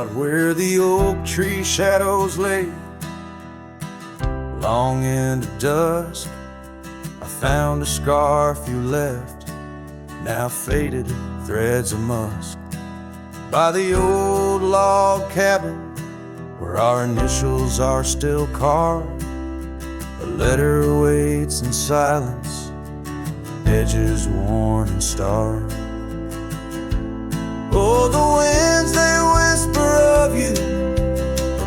Out where the oak tree shadows lay, long into dusk, I found a scarf you left, now faded threads of musk. By the old log cabin, where our initials are still carved, a letter waits in silence, edges worn and starved. Oh, the winds, they whisper of you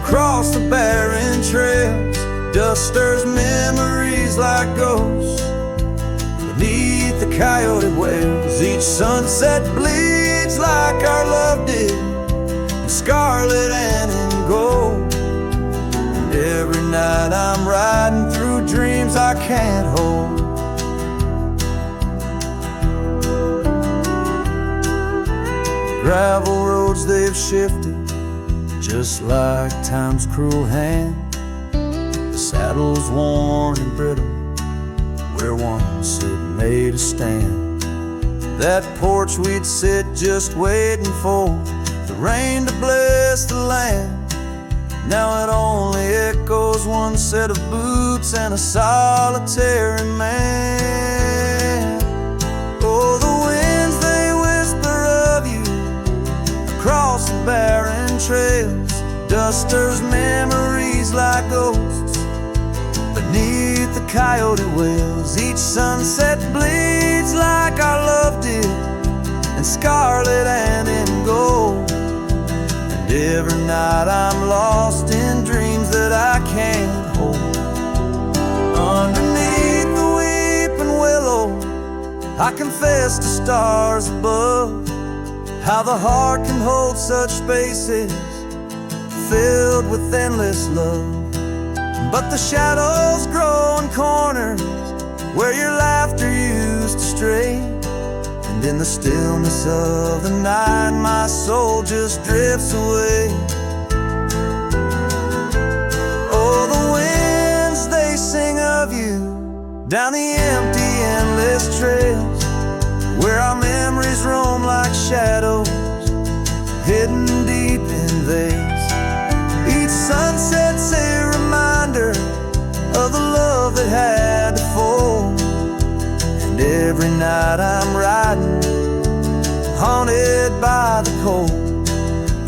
across the barren trails. Dust stirs memories like ghosts beneath the coyote wails. Each sunset bleeds like our love did, in scarlet and in gold. And every night I'm riding through dreams I can't hold. Gravel roads, they've shifted just like time's cruel hand. The saddle's worn and brittle where once it made a stand. That porch we'd sit just waiting for the rain to bless the land. Now it only echoes one set of boots and a solitary man. Oh, the winds, they whisper of you across the barren trails. Dust stirs memories like ghosts beneath the coyote wails. Each sunset bleeds like our love did, in scarlet and in gold. And every night I'm lost in dreams that I can't hold. Underneath the weeping willow, I confess to stars above, how the heart can hold such spaces filled with endless love. But the shadows grow in corners where your laughter used to stray. And in the stillness of the night, my soul just drifts away. Oh, the winds, they sing of you down the empty, endless trails, where our memories roam like shadows hidden deep in veils. Each sunset's a reminder of the love that had to fall. And every night I'm riding, haunted by the cold.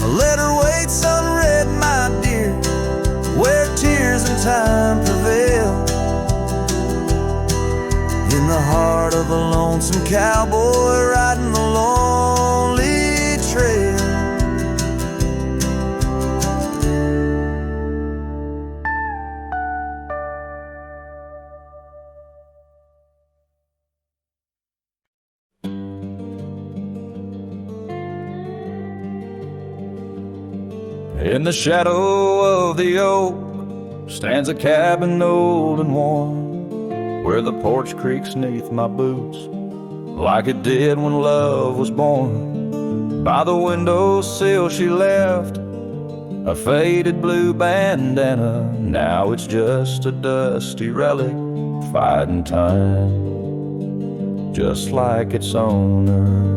A letter waits unread, my dear, where tears and time prevail. In the heart of a lonesome cowboy riding the lonely trail. In the shadow of the oak stands a cabin old and warm, where the porch creaks neath my boots like it did when love was born. By the windowsill she left a faded blue bandana, now it's just a dusty relic fighting time, just like its owner.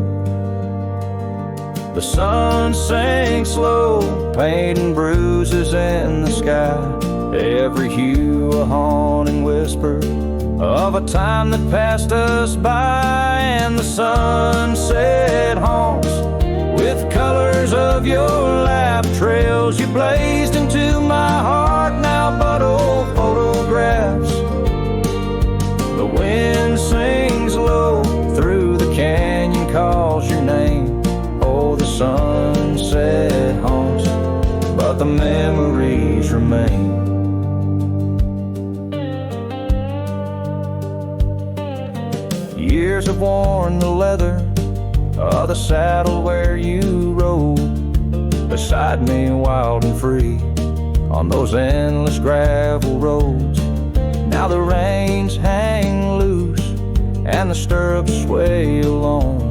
The sun sinks low, painting bruises in the sky, every hue a haunting whisper of a time that passed us by. And the sunset haunts with colors of your lap trails. You blazed into my heart, now but old photographs. The wind sings low through the canyon, calls your name. Oh, the sunset haunts, but the memories remain. Years have worn the leather of the saddle where you rode beside me, wild and free, on those endless gravel roads. Now the reins hang loose and the stirrups sway along.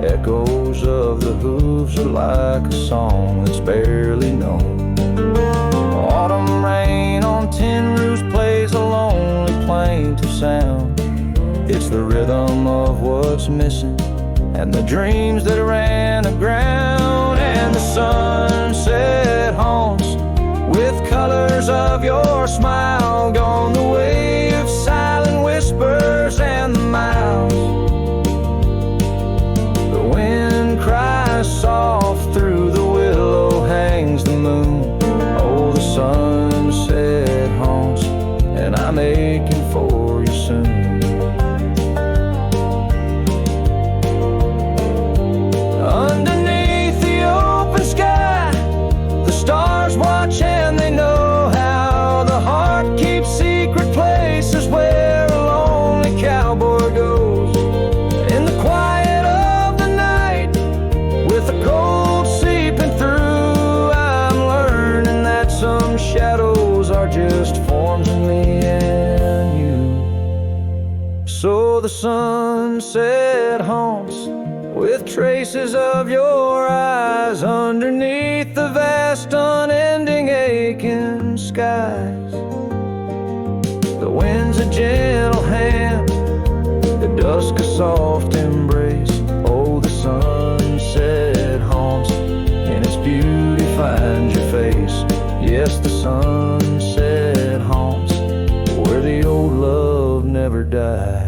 Echoes of the hooves are like a song that's barely known. Autumn rain on tin roofs plays a lonely plaintive sound. It's the rhythm of what's missing and the dreams that ran aground, and the sunset haunts with colors of your smile, gone the way of silent whispers and the miles. The wind cries soft through the willow, hangs the moon. Oh, the sunset haunts, and I'm aching for you soon. Underneath the open sky, the stars watch and they know how the heart keeps secret places where a lonely cowboy goes. In the quiet of the night, with the cold seeping through, I'm learning that some shadows are just forms of me and you. So the sunset haunts with traces of your eyes underneath the vast, unending, aching skies. The wind's a gentle hand, the dusk a soft embrace. Oh, the sunset haunts, and its beauty finds your face. Yes, the sunset haunts where the old love never dies.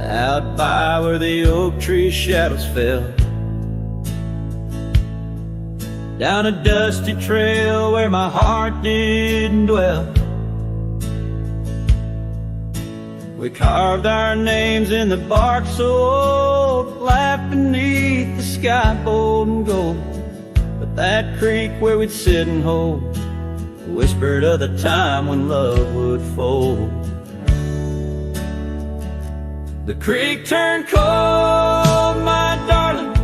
Out by where the oak tree shadows fell, down a dusty trail where my heart didn't dwell, we carved our names in the bark so old, laughed beneath the sky bold and gold. But that creek where we'd sit and hold whispered of the time when love would fold. The creek turned cold, my darling,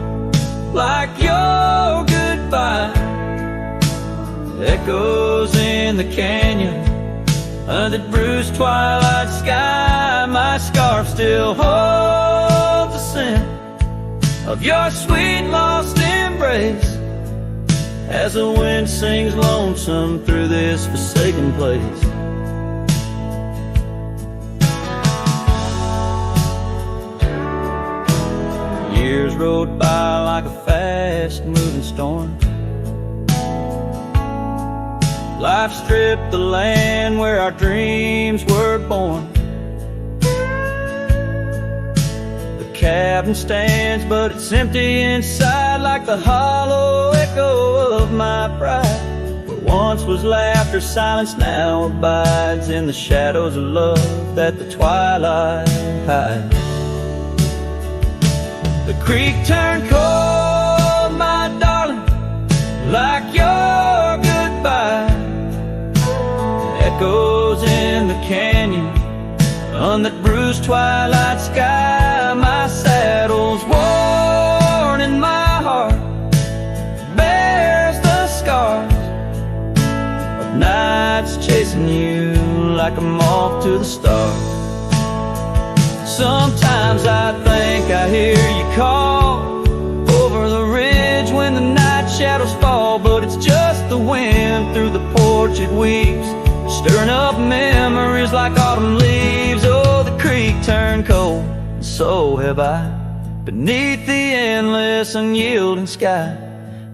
like your goodbye. Echoes in the canyon, under the bruised twilight sky. My scarf still holds the scent of your sweet lost embrace, as the wind sings lonesome through this forsaken place. Years rode by like a fast-moving storm. Life stripped the land where our dreams were born. The cabin stands, but it's empty inside, like the hollow echo of my pride. Where once was laughter, silence now abides in the shadows of love that the twilight hides. The creek turned cold, my darling, like your goodbye. Echoes in the canyon, on that bruised twilight sky. My saddle's worn and my heart bears the scars of nights chasing you like a moth to the stars. Sometimes I think I hear you call over the ridge when the night shadows fall, but it's just the wind through the porch it weaves, stirring up memories like autumn leaves. Oh, the creek turned cold, and so have I, beneath the endless unyielding sky,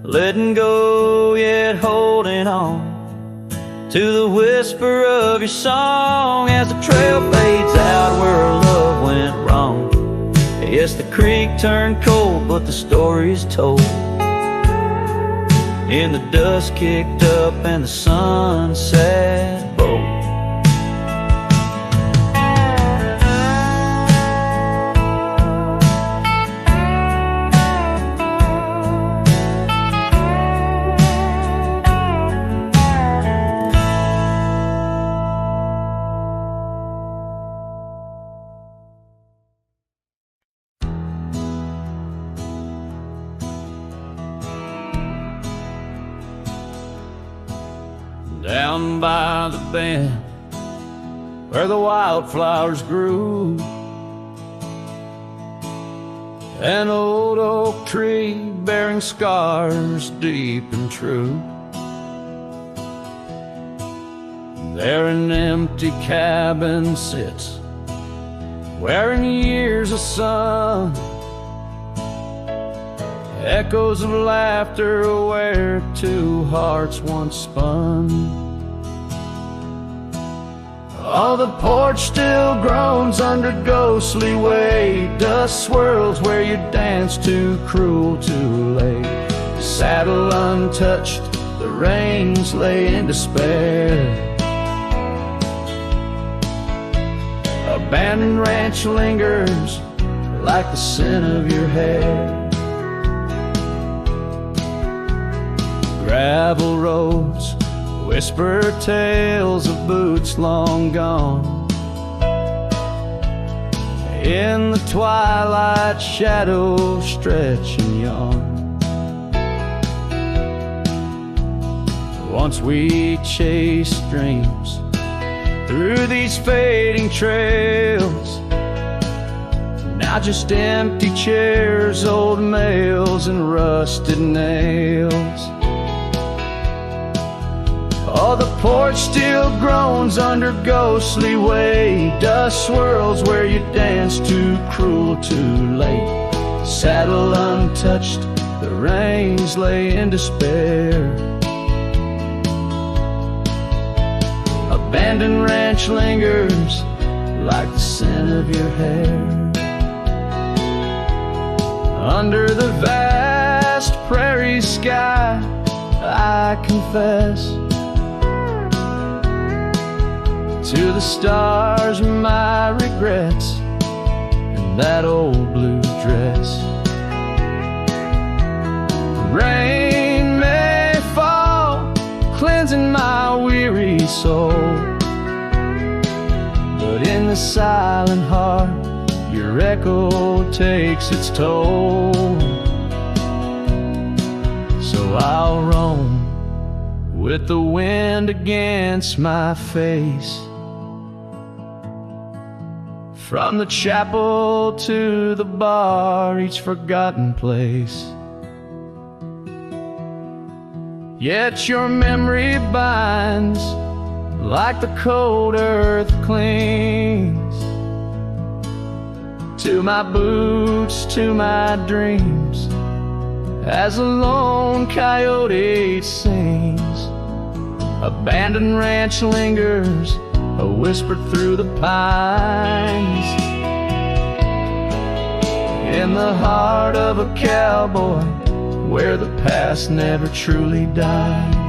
letting go yet holding on to the whisper of your song as the trail fades out where our love went wrong. Yes, the creek turned cold, but the story's told in the dust kicked up and the sunset bold. Down by the bend where the wildflowers grew, an old oak tree bearing scars deep and true. There an empty cabin sits, wearing years of sun, echoes of laughter where two hearts once spun. Oh, the porch still groans under ghostly weight, dust swirls where you danced too cruel, too late. The saddle untouched, the reins lay in despair. Abandoned ranch lingers like the scent of your hair. Gravel roads whisper tales of boots long gone. In the twilight, shadows stretch and yawn. Once we chased dreams through these fading trails, now just empty chairs, old mails, and rusted nails. Oh, the porch still groans under ghostly weight, dust swirls where you danced too cruel, too late. Saddle untouched, the reins lay in despair. Abandoned ranch lingers like the scent of your hair. Under the vast prairie sky, I confess to the stars my regrets and that old blue dress. Rain may fall, cleansing my weary soul, but in the silent heart your echo takes its toll. So I'll roam with the wind against my face, from the chapel to the bar, each forgotten place. Yet your memory binds like the cold earth clings to my boots, to my dreams, as a lone coyote sings. Abandoned ranch lingers, a whisper through the pines, in the heart of a cowboy where the past never truly dies.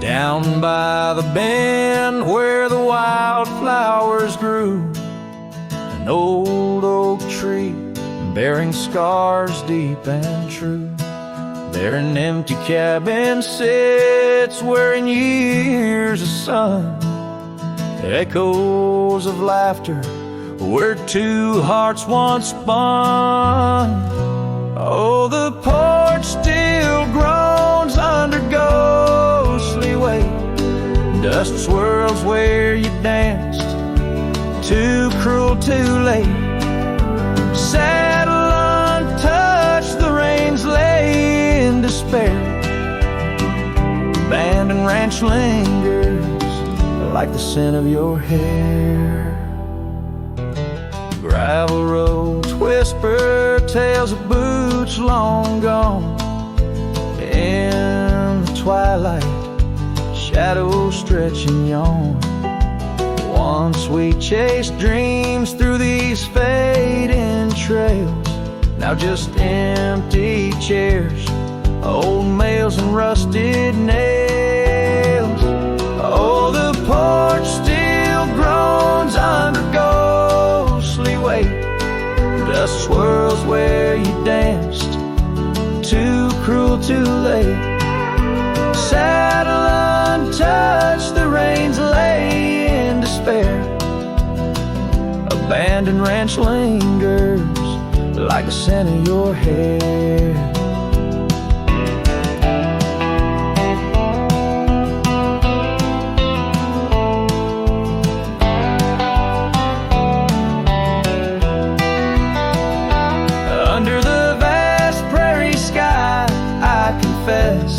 Down by the bend where the wildflowers grew, an old oak tree bearing scars deep and true. There an empty cabin sits wearing years of sun, echoes of laughter where two hearts once spun. Oh, the porch still groans under ghostly weight, dust swirls where you danced too cruel, too late. Saddle untouched, the reins lay in despair. Abandoned ranch lingers like the scent of your hair. Gravel roads whisper tales of boots long gone. In the twilight, shadows stretch and yawn. Once we chased dreams through these fading trails, now just empty chairs, old mails and rusted nails. Oh, the porch still groans under ghostly weight, dust swirls where you danced too cruel, too late. saddle untouched, the reins lay in despair. Abandoned ranch lingers like the scent of your hair. Under the vast prairie sky, I confess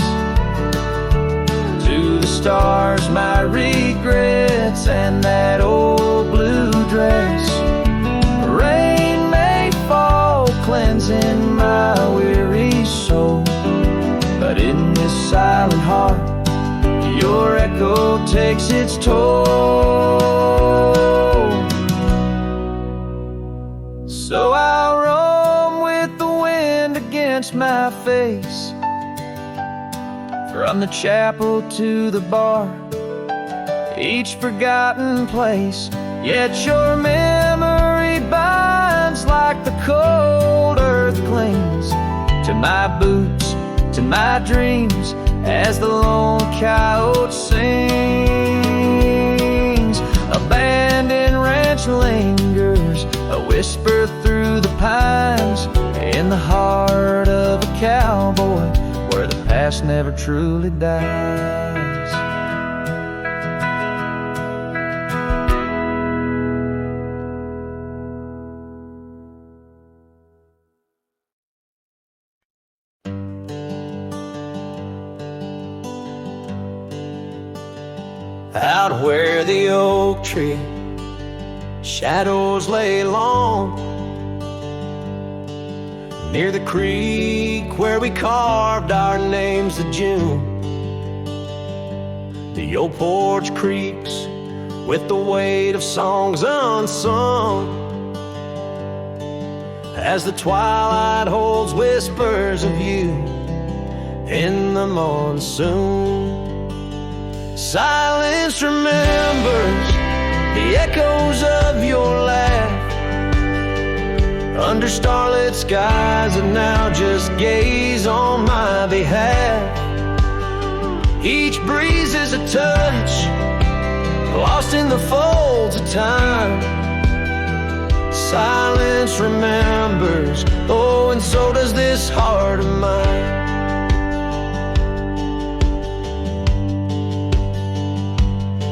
to the stars my regrets and that old blue dress. Rain may fall, cleansing my weary soul, but in this silent heart your echo takes its toll. So I'll roam with the wind against my face, from the chapel to the bar, each forgotten place. Yet your memory binds like the cold earth clings to my boots, to my dreams, as the lone coyote sings. Abandoned ranch lingers, a whisper through the pines, in the heart of a cowboy, where the past never truly dies. Out where the oak tree shadows lay long, near the creek where we carved our names of June, the old porch creaks with the weight of songs unsung, as the twilight holds whispers of you in the monsoon. Silence remembers the echoes of your laugh under starlit skies that now just gaze on my behalf. Each breeze is a touch, lost in the folds of time. Silence remembers, oh, and so does this heart of mine.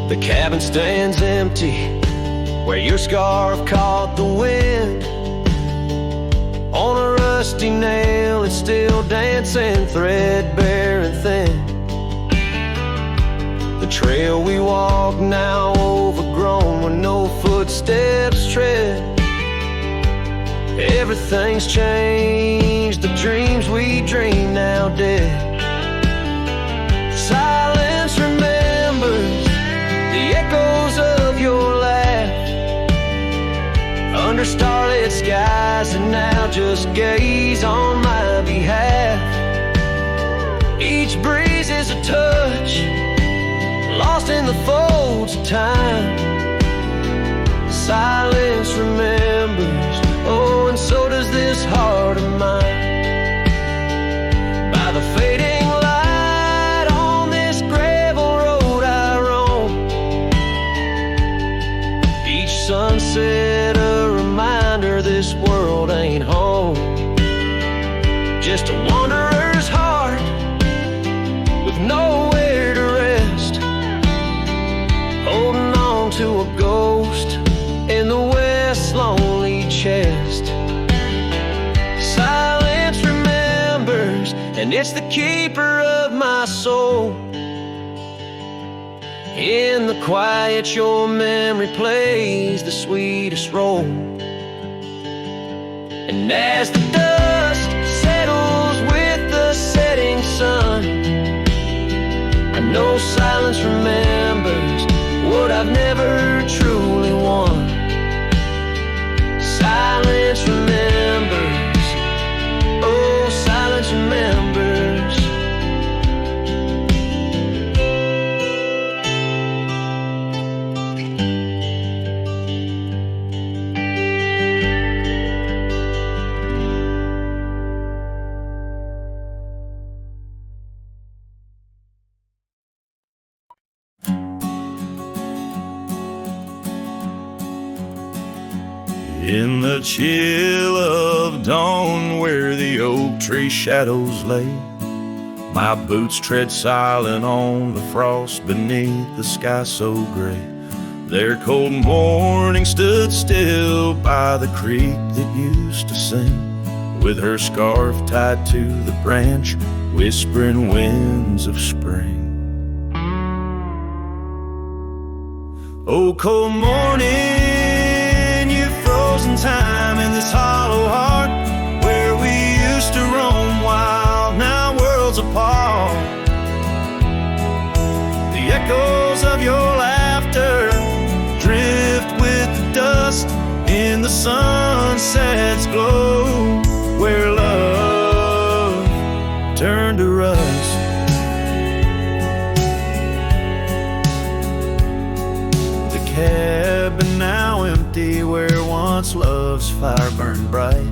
The cabin stands empty where your scarf caught the wind. On a rusty nail it's still dancing, threadbare and thin. The trail we walk now overgrown where no footsteps tread. Everything's changed, the dreams we dream now dead. Silence remembers the echoes of your laugh under starlit skies, and now just gaze on my behalf. Each breeze is a touch, lost in the folds of time. Silence remembers, oh, and so does this heart of mine. By the fading light on this gravel road I roam, each sunset a reminder this world ain't home. Just a wanderer's heart with nowhere to rest, holding on to a ghost in the west's lonely chest. Silence remembers, and it's the keeper of my soul. In the quiet your memory plays the sweetest role. And as the dust settles with the setting sun, I know silence remembers what I've never truly won. Silence remembers, oh, silence remembers. In the chill of dawn where the oak tree shadows lay, my boots tread silent on the frost beneath the sky so gray. Their cold morning stood still by the creek that used to sing, with her scarf tied to the branch, whispering winds of spring. Oh, cold morning, you frozen time in this hollow heart, where we used to roam wild, now worlds apart. The echoes of your laughter drift with the dust in the sunset's glow, where love turned to rust. The cabin now empty where once love's fire burned bright,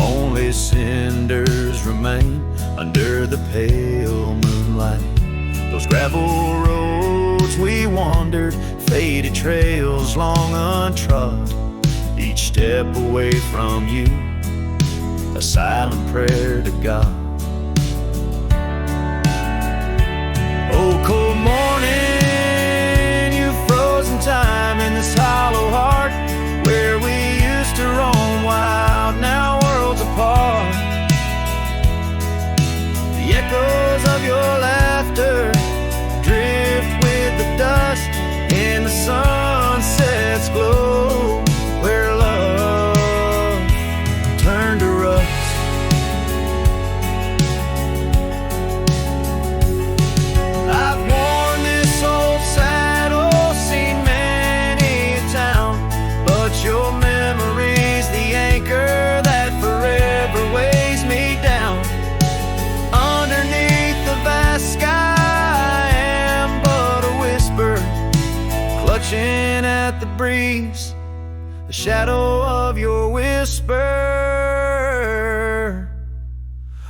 only cinders remain under the pale moonlight. Those gravel roads we wandered, faded trails long untrod, each step away from you, a silent prayer to God. Oh, cold morning, you frozen time in this hollow heart, where we used to roam wild, now worlds apart. The echoes of your laughter drift with the dust in the sunset's glow, where love turned to rust. I've worn this old saddle, seen many a town, but your memory's the anchor that forever weighs me down. Underneath the vast sky, clutching at the breeze, the shadow of your whisper.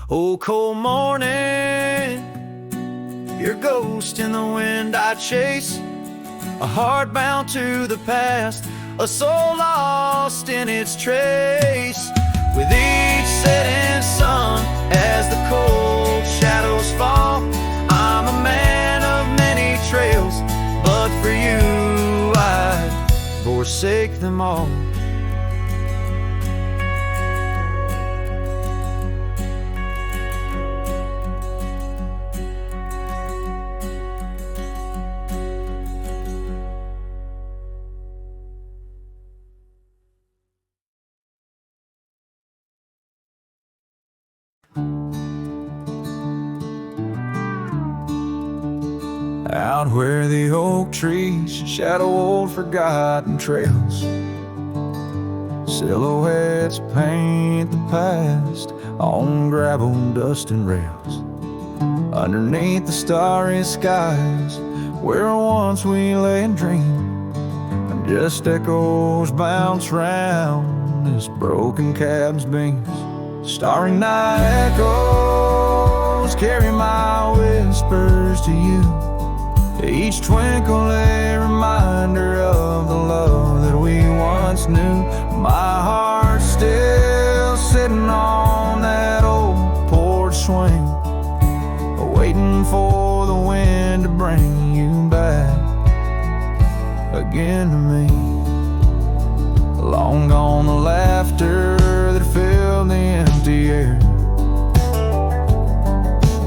Oh, cold morning, your ghost in the wind I chase, a heart bound to the past, a soul lost in its trace. With each setting sun, as the cold shadows fall, I'm a man of many trails, but for you I'd forsake them all. Out where the oak trees shadow old forgotten trails, silhouettes paint the past on gravel, dust and rails. Underneath the starry skies, where once we lay and dreamed, and just echoes bounce round this broken cab's beams. Starry night echoes carry my whispers to you, each twinkle a reminder of the love that we once knew. My heart still sitting on that old porch swing, waiting for the wind to bring you back again to me. Long gone the laughter that filled the empty air,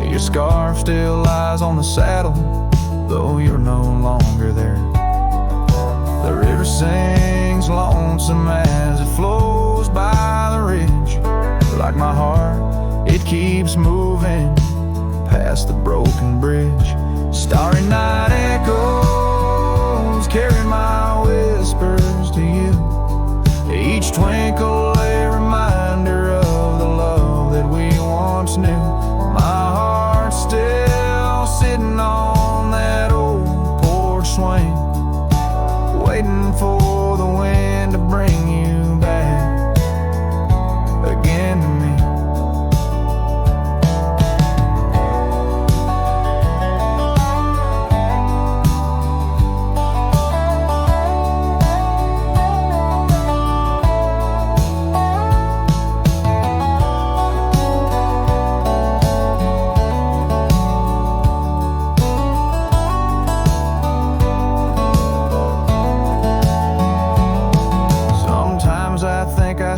your scarf still lies on the saddle, though you're no longer there. The river sings lonesome as it flows by the ridge, like my heart, it keeps moving past the broken bridge. Starry night echoes carry my whispers to you, each twinkle a reminder of the love that we once knew. My heart still sitting on that old porch swing, waiting for the wind to bring you back again to me.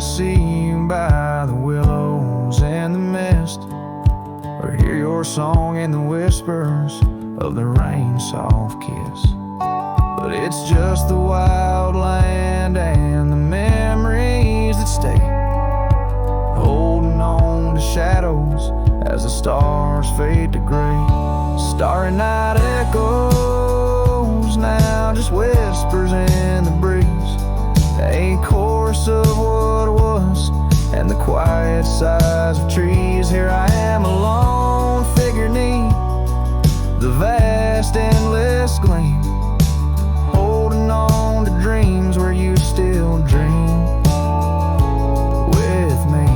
see you by the willows and the mist, or hear your song in the whispers of the rain's soft kiss. But it's just the wild land and the memories that stay, holding on to shadows as the stars fade to gray. Starry night echoes now, just whispers in the breeze, a chorus of what was and the quiet sighs of trees. Here I am alone, figure neat, the vast endless gleam, holding on to dreams where you still dream with me.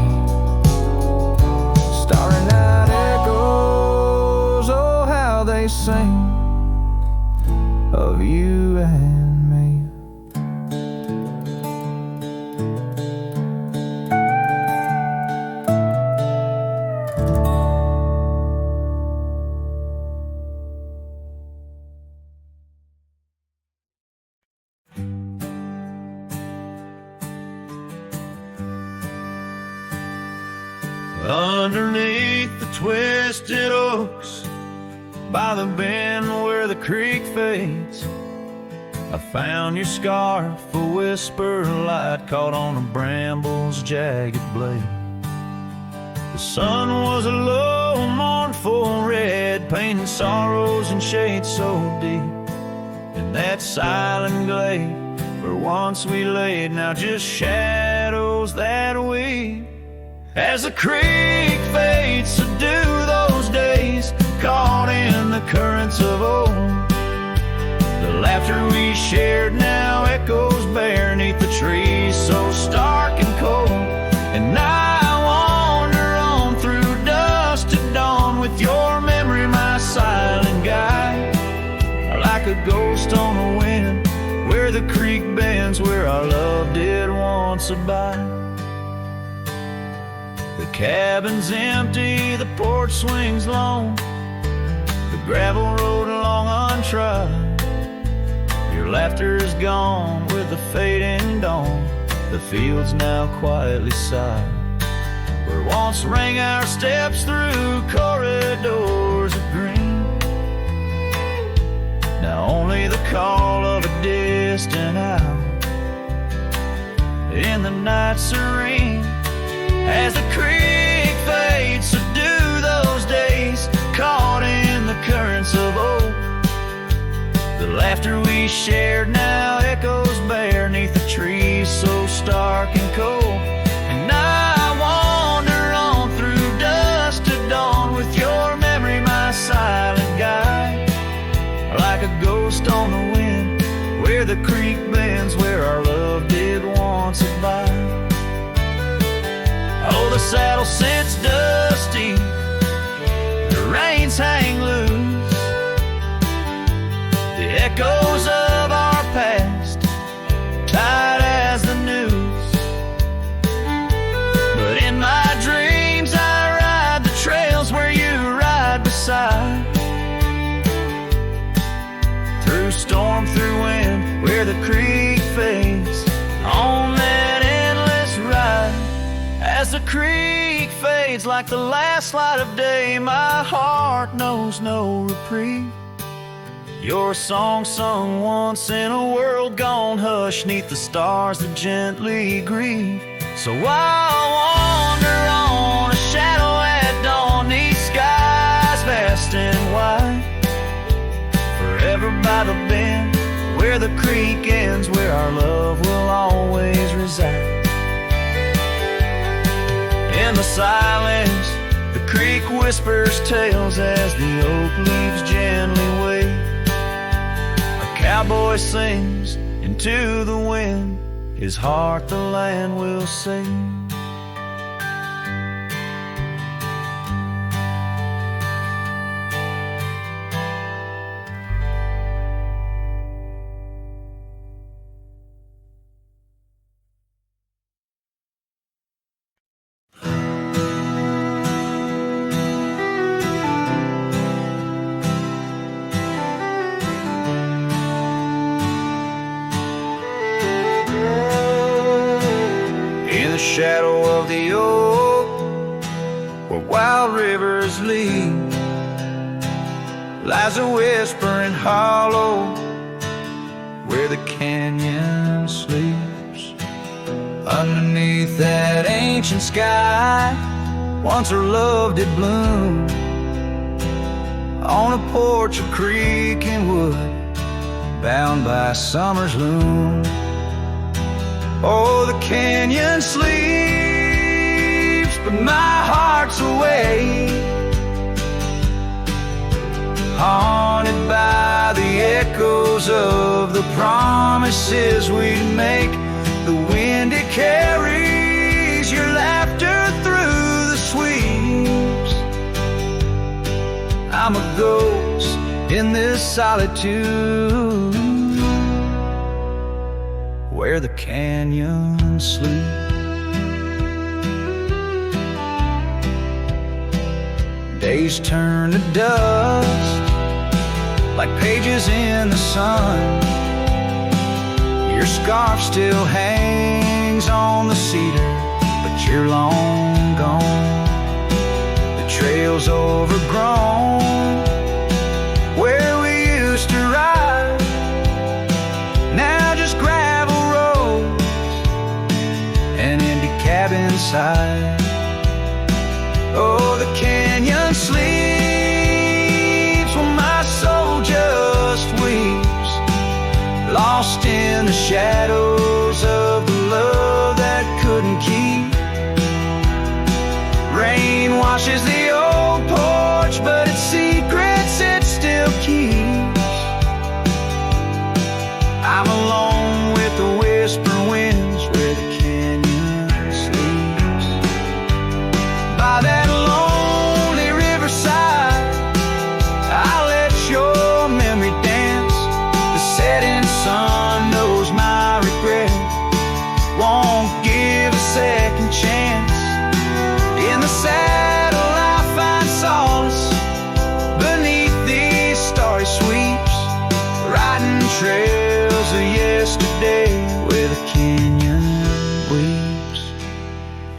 Starry night echoes, oh how they sing of you and me. Underneath the twisted oaks, by the bend where the creek fades, I found your scarf, a whisper light caught on a bramble's jagged blade. The sun was a low, mournful red, painting sorrows in shades so deep. In that silent glade where once we laid, now just shadows that weep. As the creek fades, so do those days, caught in the currents of old. The laughter we shared now echoes bare neath the trees so stark and cold. And I wander on through dusk to dawn with your memory, my silent guide, like a ghost on the wind where the creek bends, where our love did once abide. The cabin's empty, the porch swings lone, the gravel road along untrod. Your laughter is gone with the fading dawn, the fields now quietly sigh. Where once rang our steps through corridors of green, now only the call of a distant owl in the night serene. As the creek fades, so do those days, caught in the currents of old. The laughter we shared now echoes bare neath the trees so stark and cold. And I wander on through dusk to dawn with your memory, my silent guide, like a ghost on the wind where the creek bends, where our love did once abide. Oh, the saddle sits dusty, the reins hang loose, the echoes of our past tight as the news. But in my dreams I ride the trails where you ride beside, through storm, through wind, where the creek fades, on that endless ride. As the creek fades like the last light of day, my heart knows no reprieve. Your song sung once in a world gone hush, neath the stars that gently grieve. So I'll wander on, a shadow at dawn, neath skies vast and wide, forever by the bend where the creek ends, where our love will always reside. In the silence, the creek whispers tales as the oak leaves gently wave. A cowboy sings into the wind, his heart the land will sing. the shadow of the oak, where wild rivers lead, lies a whispering hollow where the canyon sleeps. Underneath that ancient sky, once our love did bloom, on a porch of creek and wood, bound by summer's loom. Oh, the canyon sleeps, but my heart's awake, haunted by the echoes of the promises we'd make. The wind, it carries your laughter through the sweeps. I'm a ghost in this solitude where the canyon sleeps. Days turn to dust like pages in the sun. Your scarf still hangs on the cedar, but you're long gone. The trail's overgrown where we used to ride, now just gravel roads and empty cabin side. Oh, the canyon sleeps when my soul just weeps, lost in the shadows of the love that couldn't keep. Rain washes the old porch, but its secrets it still keeps. I'm alone with the whisper winds where the canyon sleeps. By that lonely riverside, I'll let your memory dance. The setting sun knows my regret, won't give a second chance. In the saddle I find solace beneath these starry sweeps, riding trails of yesterday where the canyon weeps.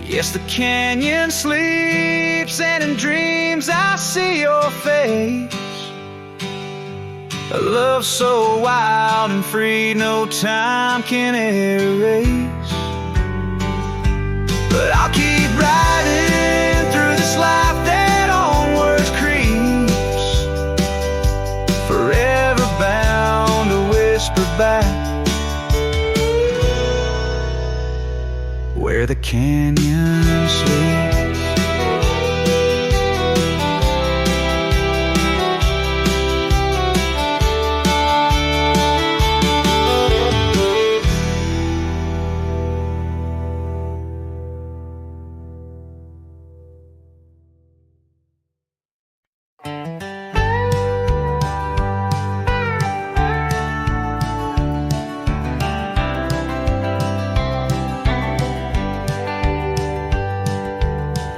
Yes, the canyon sleeps, and in dreams I see your face. A love so wild and free no time can erase. But I'll keep riding through this life that onwards creeps, forever bound to whisper back where the canyon sleeps.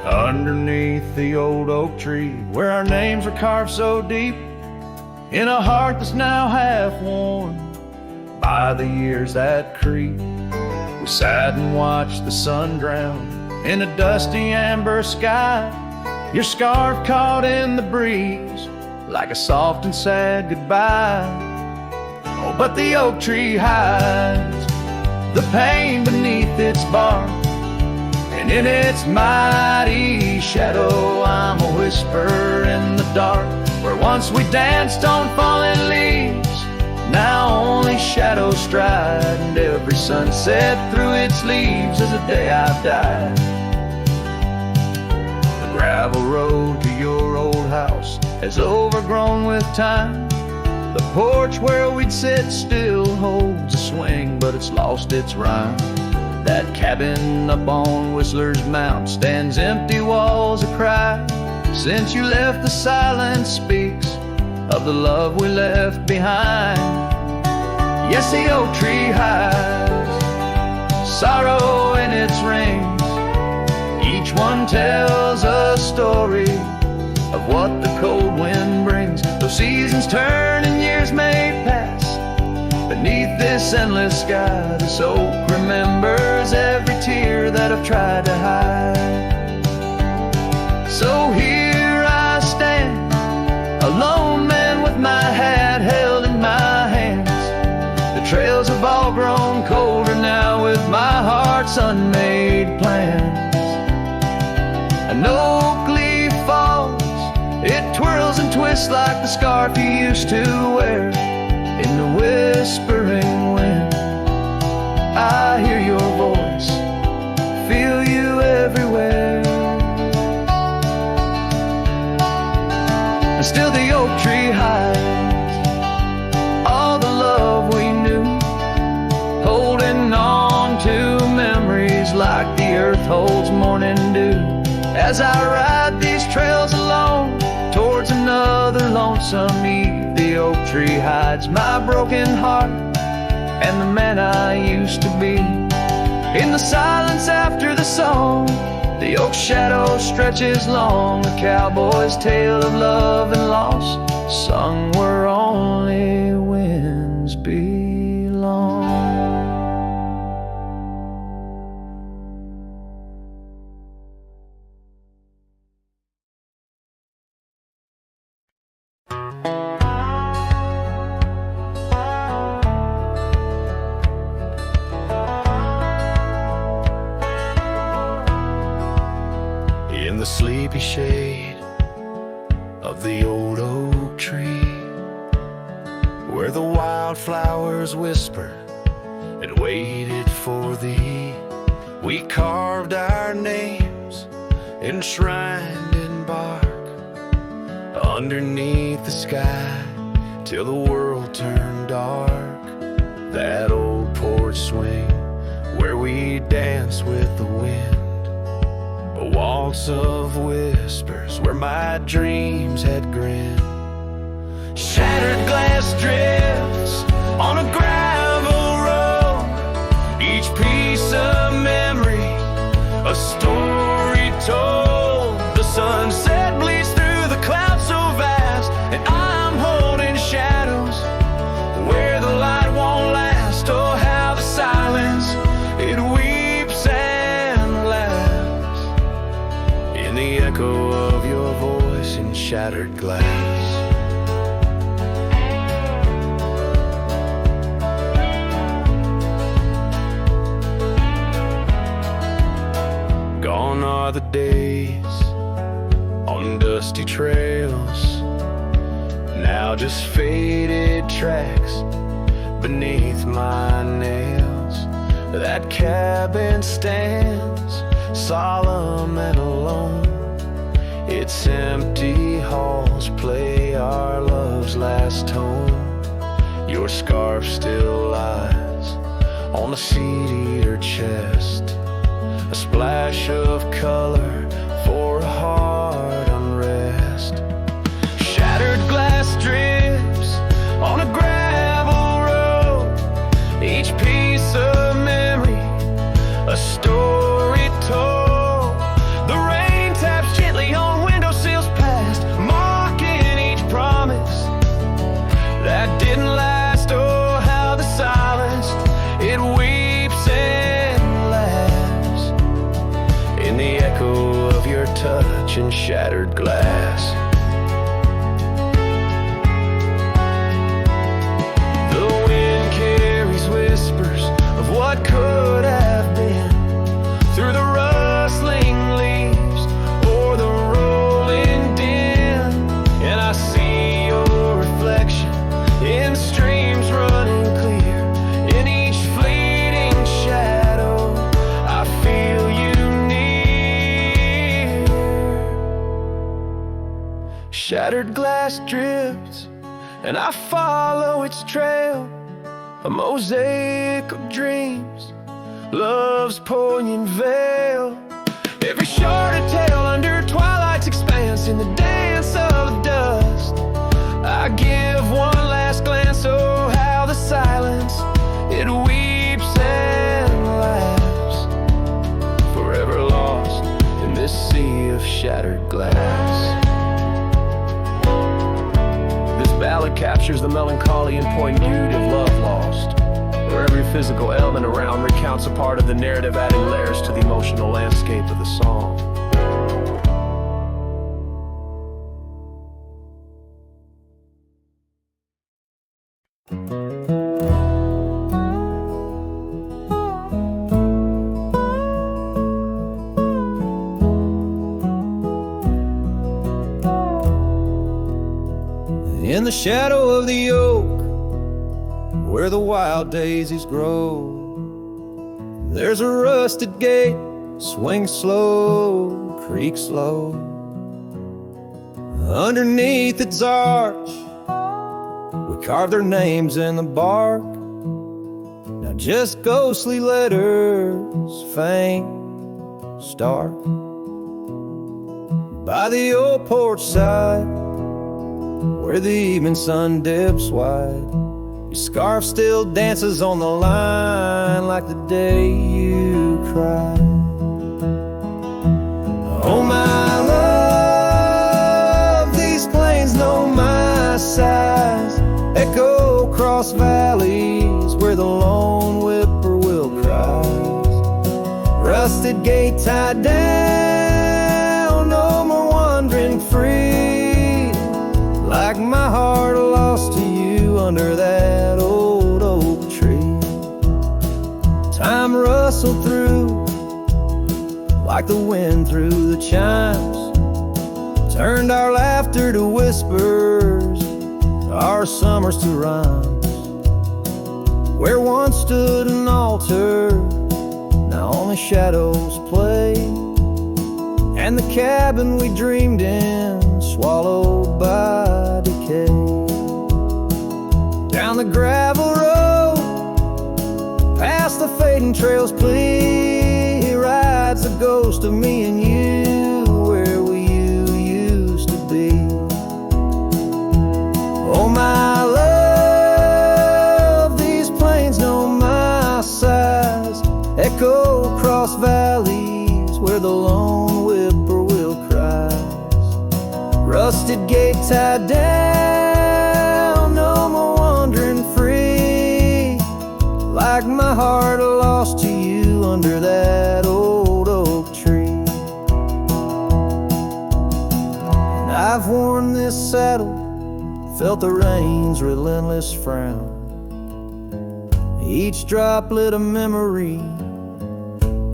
Underneath the old oak tree, where our names were carved so deep, in a heart that's now half worn by the years that creep, we sat and watched the sun drown in a dusty amber sky. Your scarf caught in the breeze like a soft and sad goodbye. Oh, but the oak tree hides the pain beneath its bark, and in its mighty shadow I'm a whisper in the dark. Where once we danced on falling leaves, now only shadows stride, and every sunset through its leaves is a day I've died. The gravel road to your old house has overgrown with time. The porch where we'd sit still holds a swing, but it's lost its rhyme. That cabin up on Whistler's Mount stands empty walls of cry. Since you left, the silence speaks of the love we left behind. Yes, the oak tree hides sorrow in its rings. Each one tells a story of what the cold wind brings. Though seasons turn and years may pass, beneath this endless sky, this oak remembers every tear that a I've tried to hide. So here I stand, a lone man with my hat held in my hands. The trails have all grown colder now with my heart's unmade plans. An oak leaf falls, it twirls and twists like the scarf you used to wear. In the whispering wind, I hear your voice, feel you everywhere. And still the oak tree hides all the love we knew, holding on to memories like the earth holds morning dew. As I ride these trails alone towards another lonesome eve, the oak tree hides my broken heart and the man I used to be. In the silence after the song, the oak shadow stretches long, a cowboy's tale of love and loss, sung where only winds belong. In the sleepy shade of the old oak tree, where the wildflowers whispered and waited for thee, we carved our names enshrined in bark underneath the sky till the world turned dark. That old porch swing where we danced with the wind, a waltz of whispers where my dreams had grinned. Shattered glass drifts on a gravel road, each piece of memory a story told. The sunset bleeds through the clouds so vast, and I'm holding shadows where the light won't last. Oh, how the silence, it weeps and laughs in the echo of your voice in shattered glass. Gone are the days on dusty trails, now just faded tracks beneath my nails. That cabin stands solemn and alone, its empty halls play our love's last tone. Your scarf still lies on the seat-eater chest, a splash of color for a heart unrest. Shattered glass drips on a gravel road, each piece of memory a story told. The rain taps gently on windowsills past, mocking each promise that didn't last. Oh, how the silence, it weeps and laughs in the echo of your touch and shattered glass. The wind carries whispers of what could have been through the rustling leaves or the rolling din, and I see your reflection in streams running clear. In each fleeting shadow I feel you near. Shattered glass drifts and I follow its trail, a mosaic of dreams, love's poignant veil. Every shorter tale under twilight's expanse, in the dance of dust I give one last glance. Oh, how the silence, it weeps and laughs, forever lost in this sea of shattered glass. This ballad captures the melancholy and poignant beauty of love lost, where every physical element around recounts a part of the narrative, adding layers to the emotional landscape of the song. In the shadow of the oak, where the wild daisies grow, there's a rusted gate, swing slow, creak slow. Underneath its arch, we carve their names in the bark. Now just ghostly letters, faint, stark. By the old porch side, where the evening sun dips wide, your scarf still dances on the line like the day you cried. Oh my love, these plains know my size, echo across valleys where the lone whippoorwill cries. Rusted gate tied down, no more wandering free, like my heart lost to you under that old oak tree. Time rustled through like the wind through the chimes, turned our laughter to whispers, our summers to rhymes. Where once stood an altar, now only shadows play, and the cabin we dreamed in swallowed by decay. Down the gravel road, past the fading trails, plea rides the ghost of me and you, where we used to be. Oh my love, these plains know my size, echo across valleys where the lone whippoorwill cries. Rusted gate tied down, no more wandering free, like my heart lost to you under that old oak tree. And I've worn this saddle, felt the rain's relentless frown, each droplet of memory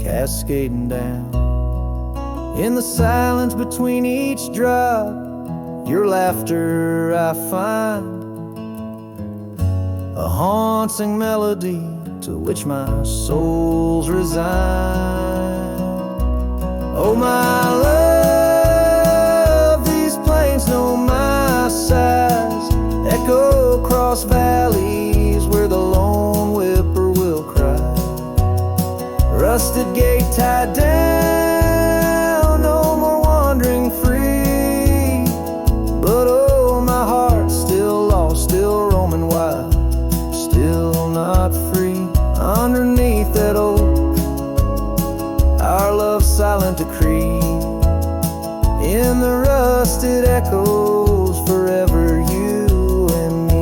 cascading down. In the silence between each drop, your laughter I find, a haunting melody to which my soul's resigned. Oh my love, these plains know my size, echo across valleys where the lone whippoorwill cry. Rusted gate tied down, no more wandering free, but oh, my heart's still lost, still roaming wild, still not free. Underneath that oak, our love's silent decree, in the rusted echoes forever you and me.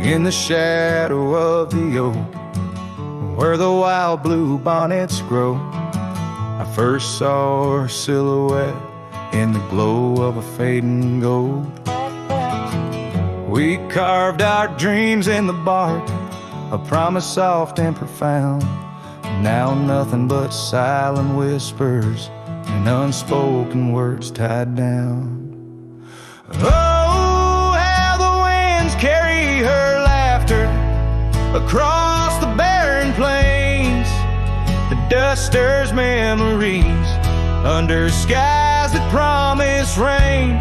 In the shadow of the oak, where the wild blue bonnets grow, I first saw her silhouette in the glow of a fading gold. We carved our dreams in the bark, a promise soft and profound. Now nothing but silent whispers and unspoken words tied down. Oh, how the winds carry her laughter across the barren plains. The dust stirs memories under skies that promise rain.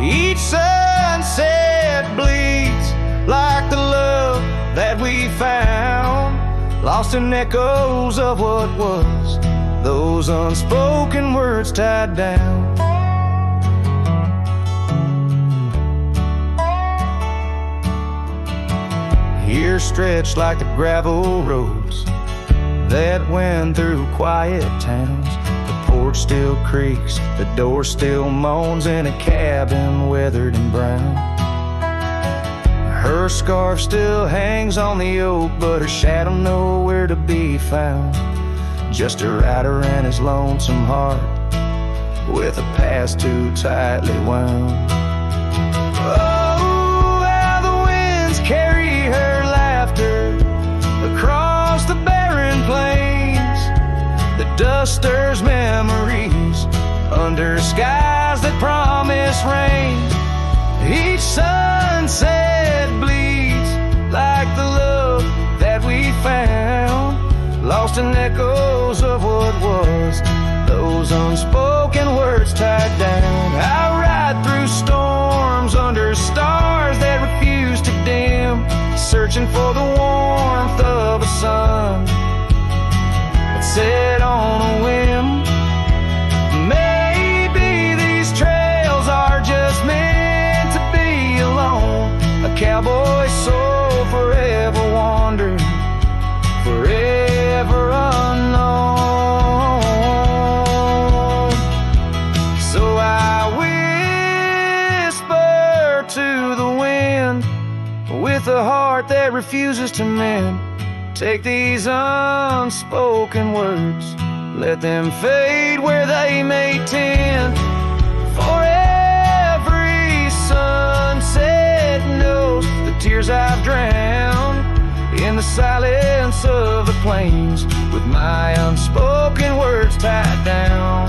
Each sunset sunset bleeds like the love that we found, lost in echoes of what was, those unspoken words tied down. Here stretched like the gravel roads that went through quiet towns. The porch still creaks, the door still moans in a cabin weathered and brown. Her scarf still hangs on the oak, but her shadow nowhere to be found. Just a rider and his lonesome heart, with a past too tightly wound. Oh, how the winds carry her laughter across the barren plains. The dust stirs memories under skies that promise rain. Each sunset bleeds like the love that we found, lost in echoes of what was, those unspoken words tied down. I ride through storms under stars that refuse to dim, searching for the warmth of a sun that set on a whim. Maybe these trails are just meant to be alone, a cowboy's soul forever wandering, forever unknown. So I whisper to the wind with a heart that refuses to mend. Take these unspoken words, let them fade where they may tend. For every sunset knows the tears I've drowned in the silence of the plains, with my unspoken words tied down.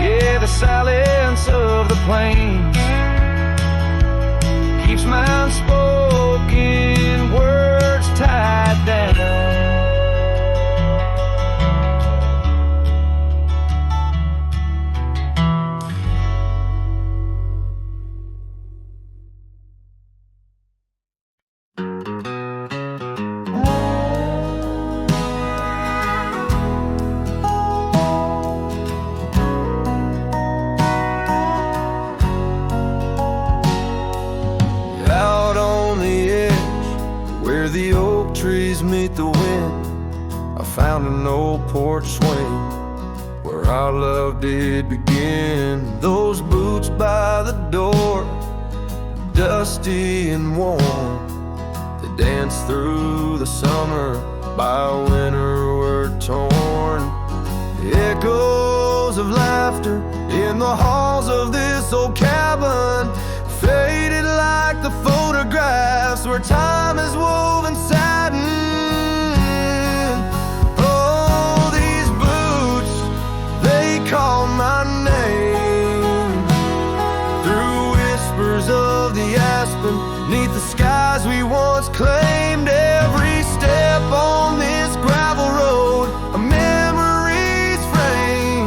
Yeah, the silence of the plains keeps my unspoken words tied down. Meet the wind, I found an old porch swing where our love did begin. Those boots by the door, dusty and warm, they danced through the summer, by winter were torn. The echoes of laughter in the halls of this old cabin faded like the photographs where time is woven satin. Call my name through whispers of the aspen, neath the skies we once claimed. Every step on this gravel road, a memory's frame,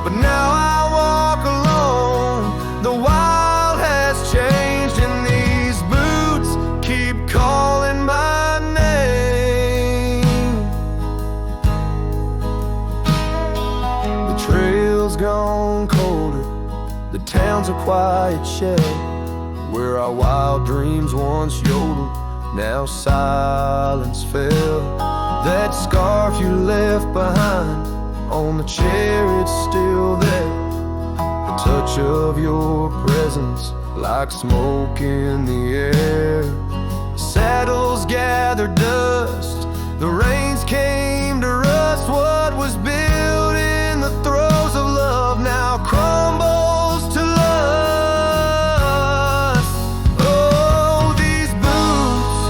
but now I walk alone. The wild has changed and these boots keep calling my name. The trail's gone colder, the town's a quiet shell where our wild dreams once yodeled, now silence fell. That scarf you left behind on the chair, it's still there. The touch of your presence like smoke in the air. Saddles gather dust, the rains came to rust. What was built in the throes of love now crumbles to lust. Oh, these boots,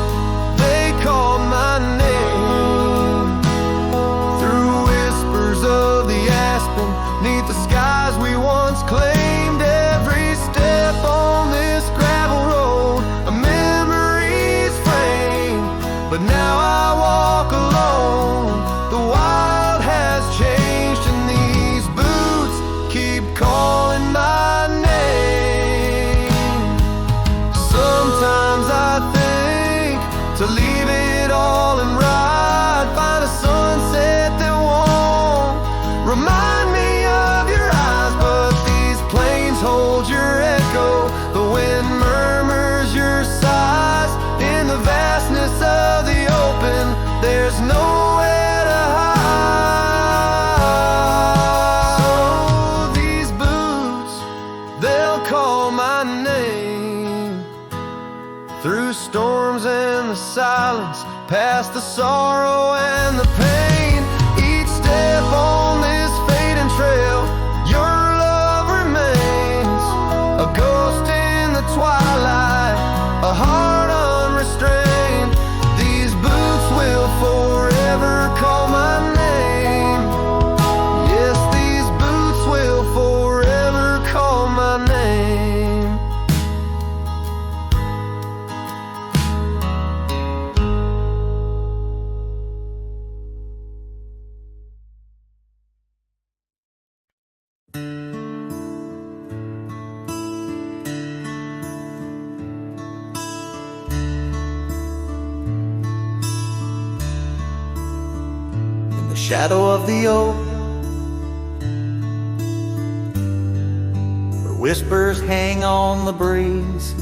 they call my name through whispers of the aspen, neath the skies we once claimed. Every step on this gravel road, a memory's frame, but now to leave it all and ride. Find a sunset that won't remind me of your eyes, but these plains hold your echo. The wind murmurs your sighs. In the vastness of the open, there's nowhere to hide. So these boots, they'll call my name through storms and the silence, past the sorrow and the pain. Each step on this fading trail, your love remains a ghost in the twilight, a heart unrestrained. These boots will forever call my name. Yes, these boots will forever call my name. Shadow of the oak, where whispers hang on the breeze,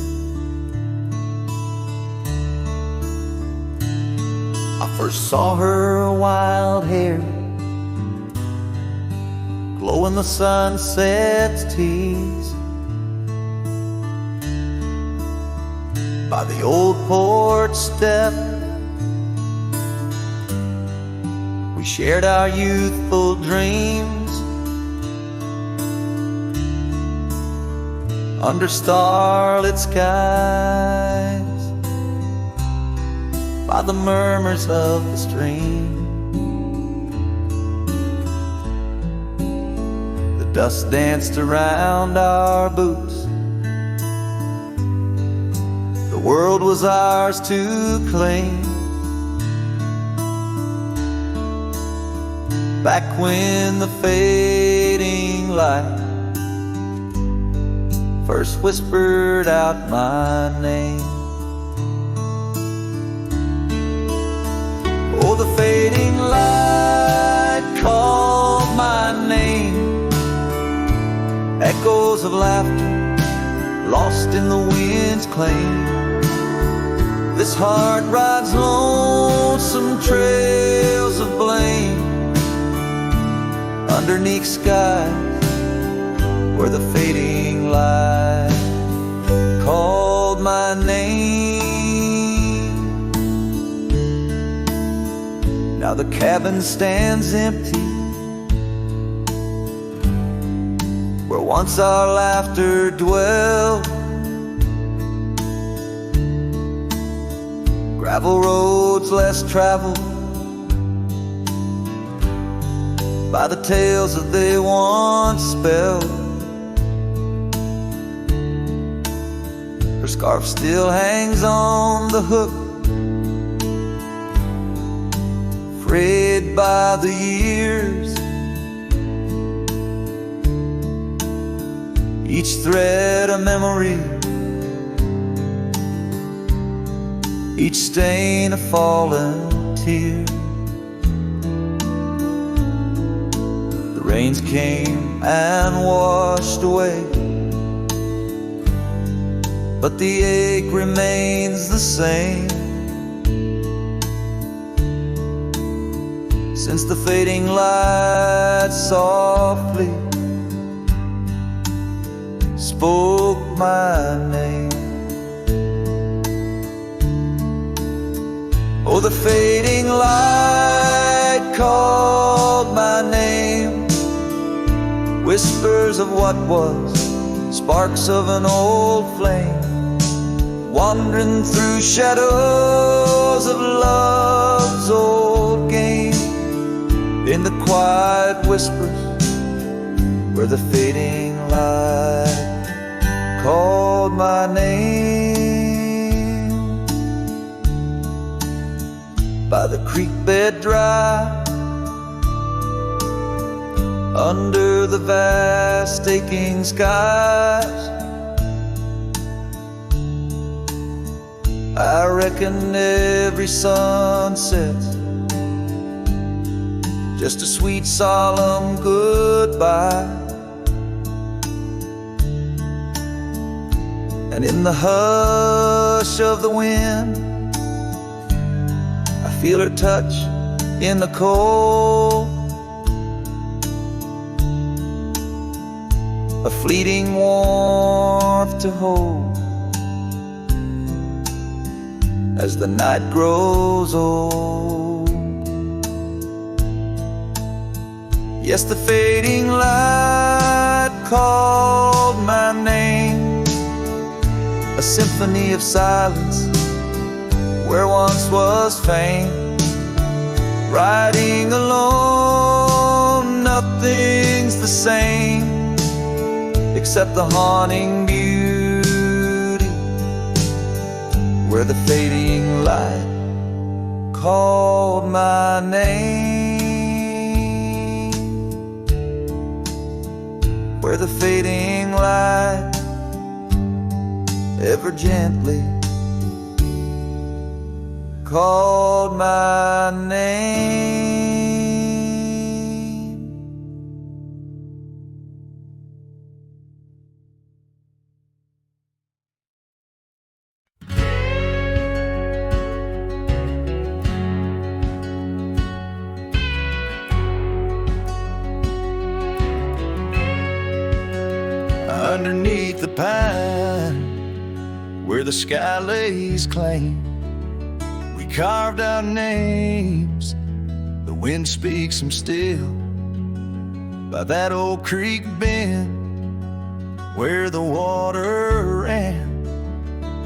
I first saw her wild hair glow in the sunset's tease. By the old porch step, we shared our youthful dreams under starlit skies, by the murmurs of the stream. The dust danced around our boots. The world was ours to claim. Back when the fading light first whispered out my name. Oh, the fading light called my name. Echoes of laughter lost in the wind's claim. This heart rides lonesome trails of blame underneath skies where the fading light called my name. Now the cabin stands empty where once our laughter dwelled. Gravel roads less traveled by the tales that they once spelled. Her scarf still hangs on the hook, frayed by the years. Each thread a memory, each stain a fallen tear. Rains came and washed away, but the ache remains the same. Since the fading light softly spoke my name. Oh, the fading light called my name. Whispers of what was, sparks of an old flame, wandering through shadows of love's old game. In the quiet whispers where the fading light called my name. By the creek bed dry, under the vast aching skies, I reckon every sunset's just a sweet solemn goodbye. And in the hush of the wind, I feel her touch in the cold, a fleeting warmth to hold as the night grows old. Yes, the fading light called my name, a symphony of silence where once was fame. Riding alone, nothing's the same except the haunting beauty where the fading light called my name, where the fading light ever gently called my name. Underneath the pine, where the sky lays claim, we carved our names. The wind speaks them still by that old creek bend where the water ran.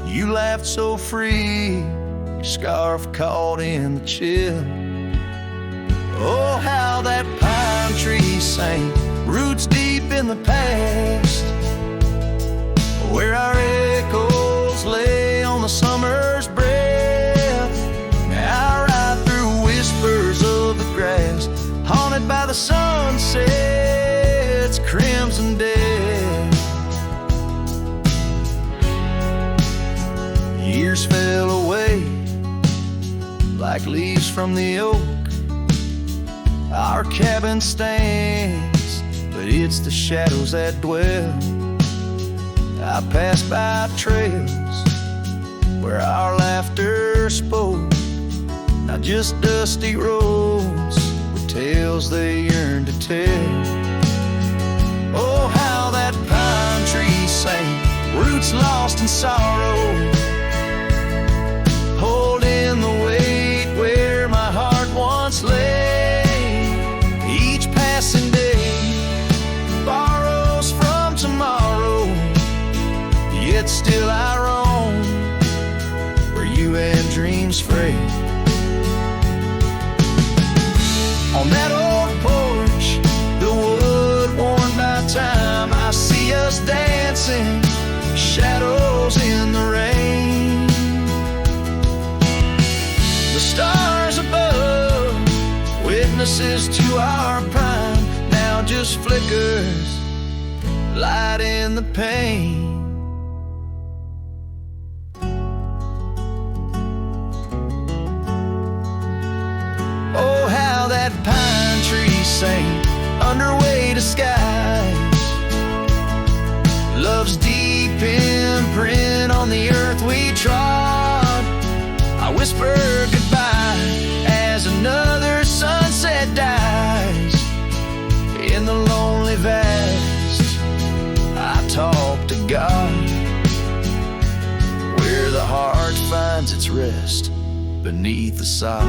You laughed so free, your scarf caught in the chill. Oh, how that pine tree sang, roots deep in the past, where our echoes lay on the summer's breath. Now I ride through whispers of the grass, haunted by the sunset's crimson death. Years fell away like leaves from the oak. Our cabin stands, but it's the shadows that dwell. I pass by trails where our laughter spoke, not just dusty roads with tales they yearn to tell. Oh, how that pine tree sang, roots lost in sorrow, holding the weight where my heart once lay. Each passing day borrows from tomorrow, yet still I roam where you had dreams free. On that old porch, the wood worn by time, I see us dancing, shadows in the rain. The stars above, witnesses to our prime, now just flickers, light in the pain. Oh, how that pine tree sang under weighted skies, love's deep imprint on the earth we trod. I whisper goodbye as another sunset dies. In the lonely vast, I talk to God, where the heart finds its rest beneath the sod.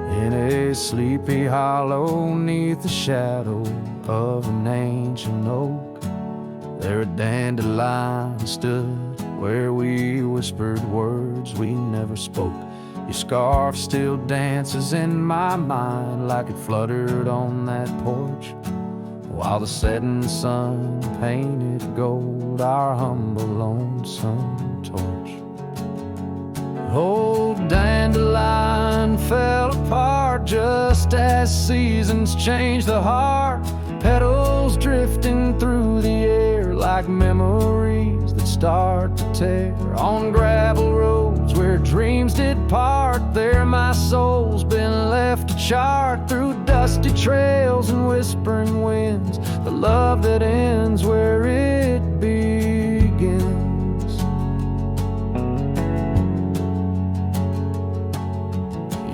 In a sleepy hollow neath the shadow of an ancient oak, there a dandelion stood where we whispered words we never spoke. Your scarf still dances in my mind like it fluttered on that porch, while the setting sun painted gold our humble lonesome torch. Old dandelion fell apart just as seasons change the heart, petals drifting through the air like memories that start to tear. On gravel roads where dreams did part, there my soul's been left to chart. Through dusty trails and whispering winds, the love that ends where it begins.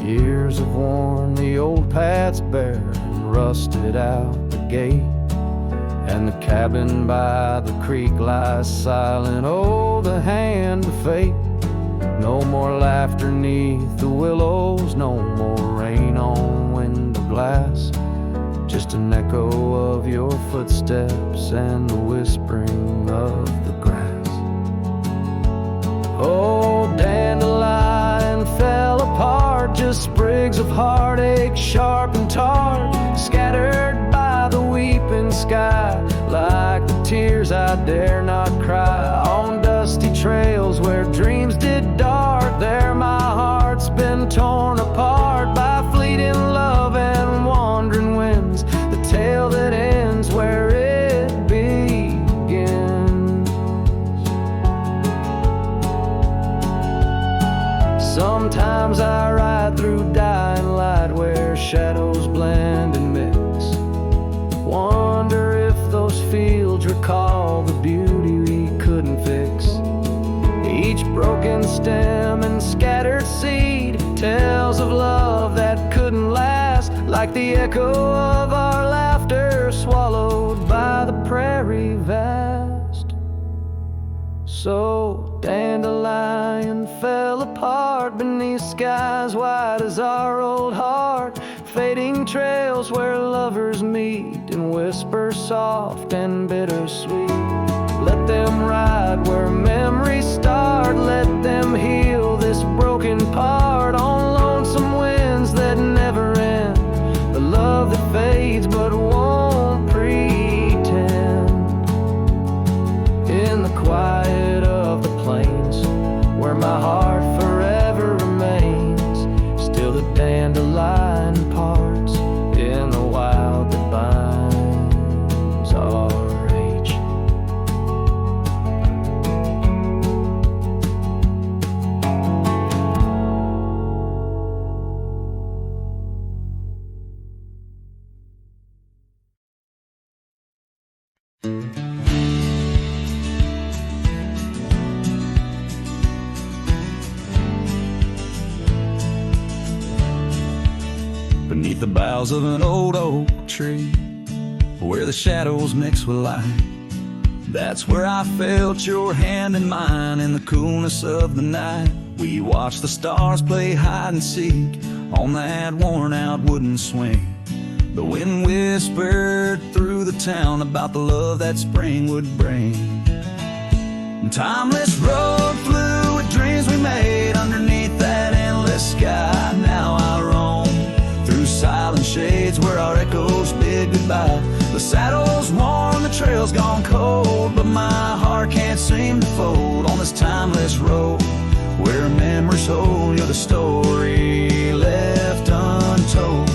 Years have worn the old paths bare and rusted out the gate, and the cabin by the creek lies silent. Oh, the hand of fate. No more laughter neath the willows, no more rain on window glass, just an echo of your footsteps and the whispering of the grass. Oh, dandelion fell apart, just sprigs of heartache, sharp and tart, scattered by the weeping sky, like the tears I dare not cry. On dusty trails where dreams did dart, there my heart's been torn apart by fleeting love and wandering winds, the tale that ends where it begins. Sometimes I ride through dying light where shadows blend and mix, wonder if those fields recall the beauty we couldn't fix. Each broken stem and scattered seed tells of love that couldn't last, like the echo of our laughter swallowed by the prairie vast. So dandelion fell apart beneath skies wide as our old heart, fading trails where lovers meet and whisper soft and bittersweet. Let them ride where memories start, let them heal this broken part, on lonesome winds that never end, the love that fades but won't pretend. In the quiet of the plains where my heart forever remains, still the dandelion parts in the wild that binds our age. Beneath the boughs of an old oak tree, where the shadows mix with light, that's where I felt your hand in mine in the coolness of the night. We watched the stars play hide and seek on that worn out wooden swing. The wind whispered through the town about the love that spring would bring. Timeless road flew with dreams we made underneath that endless sky. Now I roam through silent shades where our echoes bid goodbye. The saddle's worn, the trail's gone cold, but my heart can't seem to fold on this timeless road where memories hold. You're the story left untold.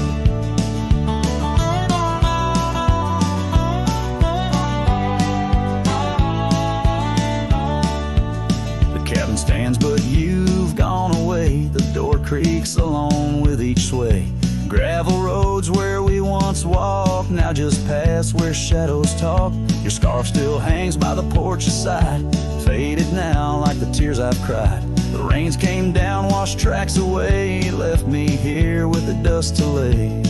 The cabin stands, but you've gone away. The door creaks along with each sway. Gravel roads where we once walked now just pass where shadows talk. Your scarf still hangs by the porch's side, faded now like the tears I've cried. The rains came down, washed tracks away, left me here with the dust to lay.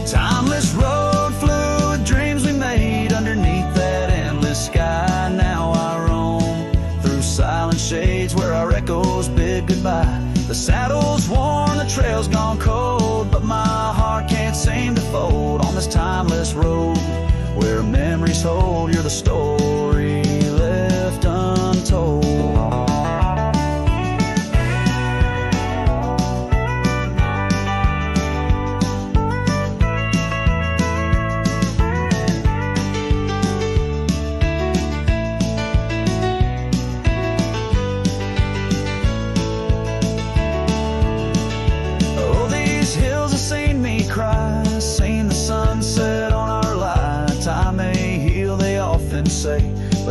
Timeless road flew with dreams we made underneath that endless sky. Now I roam through silent shades where our echoes bid goodbye. The saddle's worn, the trail's gone cold, but my heart can't seem to fold on this timeless road where memories hold. You're the story left untold.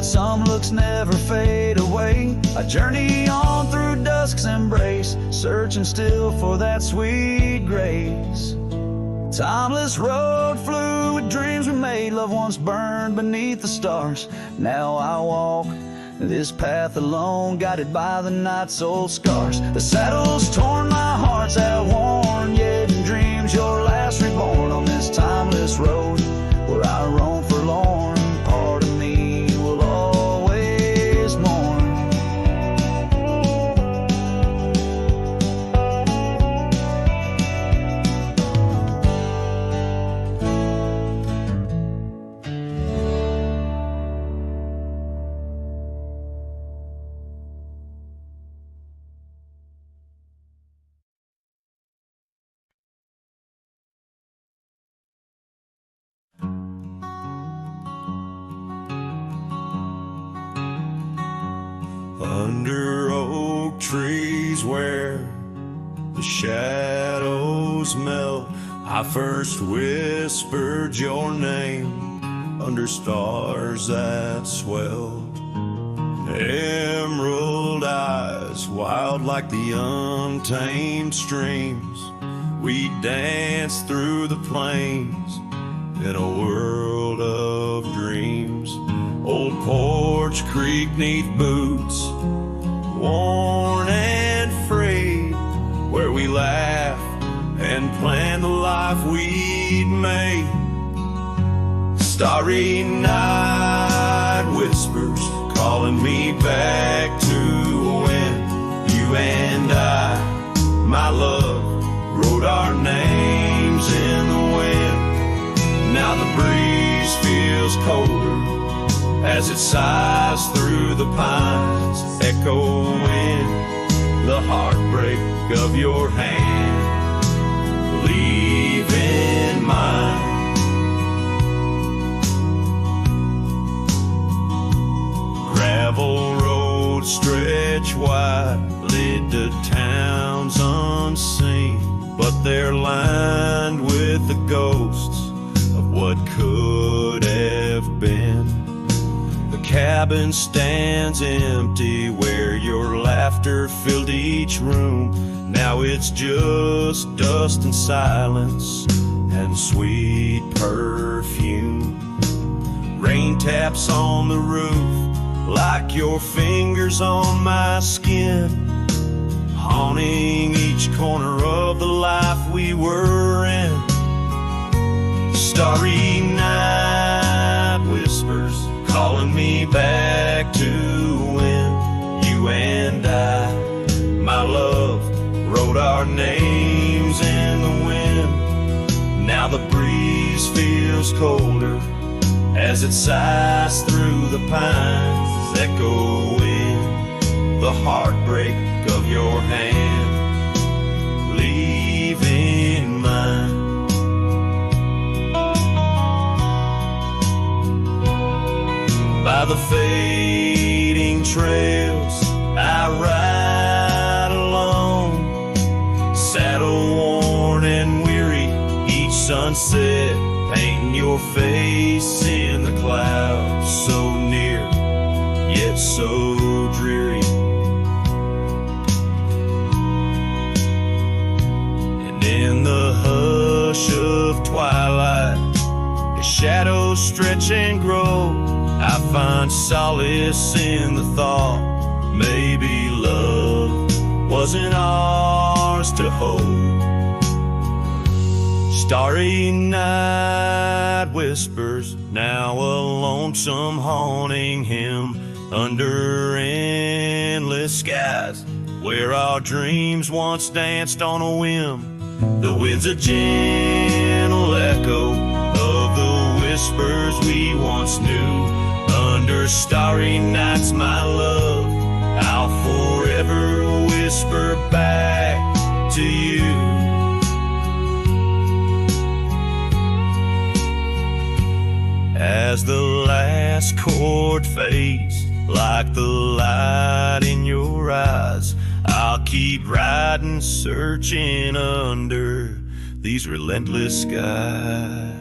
but some looks never fade away. I journey on through dusk's embrace, searching still for that sweet grace. Timeless road flew with dreams we made, love once burned beneath the stars. Now I walk this path alone, guided by the night's old scars. The saddle's torn, my heart's outworn, yet in dreams you're last reborn on this timeless road where I roam forlorn. Part of me will always mourn. Under oak trees where the shadows melt, I first whispered your name under stars that swelled. Emerald eyes, wild like the untamed streams, we danced through the plains in a world of dreams. Old Porch Creek 'neath boots, worn and frayed, where we laughed and planned the life we'd made. Starry night whispers calling me back to when you and I, my love, wrote our names in the wind. Now the breeze feels colder as it sighs through the pines, echoing the heartbreak of your hand, leaving mine. Gravel roads stretch wide, lead to towns unseen, but they're lined with the ghosts of what could have been. Cabin stands empty where your laughter filled each room. Now it's just dust and silence and sweet perfume. Rain taps on the roof like your fingers on my skin, haunting each corner of the life we were in. Starry night whispers calling me back to when you and I, my love, wrote our names in the wind. Now the breeze feels colder as it sighs through the pines, echoing the heartbreak of your hand, leaving mine. By the fading trails I ride alone, saddle worn and weary, each sunset painting your face in the clouds, so near yet so dreary. And in the hush of twilight, as shadows stretch and grow, I find solace in the thought maybe love wasn't ours to hold. Starry night whispers, now a lonesome haunting him under endless skies, where our dreams once danced on a whim. The wind's a gentle echo of the whispers we once knew. Under starry nights, my love, I'll forever whisper back to you. As the last chord fades, like the light in your eyes, I'll keep riding, searching under these relentless skies.